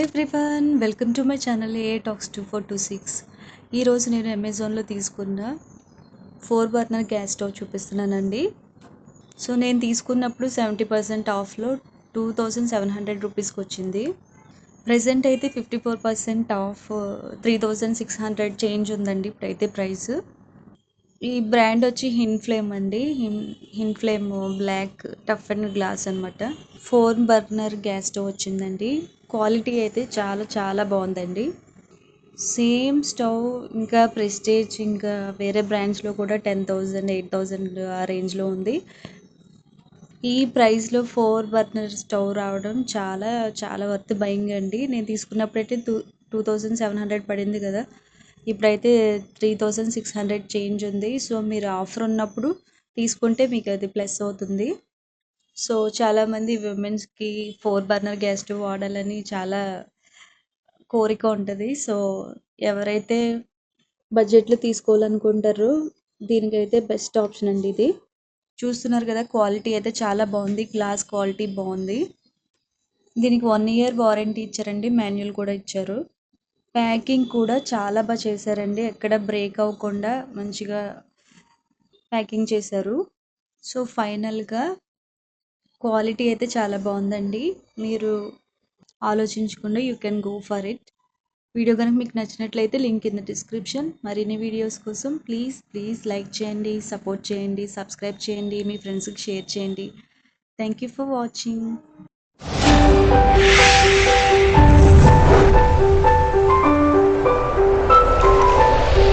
Everyone, welcome to my channel A talks 2426. ఈరోజు నేను అమెజాన్లో తీసుకున్న 4 బర్నర్ గ్యాస్ స్టవ్ చూపిస్తున్నానండి. సో నేను తీసుకున్నప్పుడు 70% ఆఫ్లో 2700 రూపీస్కి వచ్చింది. ప్రజెంట్ అయితే 54% ఆఫ్ 3600 చేంజ్ ఉందండి ఇప్పుడైతే ప్రైస్. ఈ బ్రాండ్ వచ్చి హిన్ ఫ్లేమ్ అండి. హిన్ flame black tough and glass అనమాట. 4 బర్నర్ గ్యాస్ స్టవ్ వచ్చిందండి. క్వాలిటీ అయితే చాలా చాలా బాగుందండి. సేమ్ స్టవ్ ఇంకా ప్రెస్టేజ్ ఇంకా వేరే బ్రాండ్స్లో కూడా 10,000 8,000 ఆ రేంజ్లో ఉంది. ఈ ప్రైస్లో 4 బర్నర్ స్టవ్ రావడం చాలా చాలా వర్త్ బయింగ్ అండి. నేను తీసుకున్నప్పుడైతే 2700 పడింది కదా, ఇప్పుడైతే 3600 చేంజ్ ఉంది. సో మీరు ఆఫర్ ఉన్నప్పుడు తీసుకుంటే మీకు అది ప్లస్ అవుతుంది. సో చాలామంది విమెన్స్కి 4 బర్నర్ గ్యాస్ స్టవ్ వాడాలని చాలా కోరిక ఉంటుంది. సో ఎవరైతే బడ్జెట్లో తీసుకోవాలనుకుంటారో దీనికైతే బెస్ట్ ఆప్షన్ అండి ఇది. చూస్తున్నారు కదా, క్వాలిటీ అయితే చాలా బాగుంది. గ్లాస్ క్వాలిటీ బాగుంది. దీనికి 1 ఇయర్ వారంటీ ఇచ్చారండి. మాన్యువల్ కూడా ఇచ్చారు. ప్యాకింగ్ కూడా చాలా బాగా చేశారండి. ఎక్కడ బ్రేక్ అవ్వకుండా మంచిగా ప్యాకింగ్ చేశారు. సో ఫైనల్గా క్వాలిటీ అయితే చాలా బాగుందండి. మీరు ఆలోచించకుండా you can go for it. Video కనుక మీకు నచ్చినట్లయితే లింక్ ఇన్ ద డిస్క్రిప్షన్. మరిన్ని వీడియోస్ కోసం ప్లీజ్ లైక్ చేయండి, సపోర్ట్ చేయండి, సబ్స్క్రైబ్ చేయండి, మీ ఫ్రెండ్స్కి షేర్ చేయండి. Thank you for watching.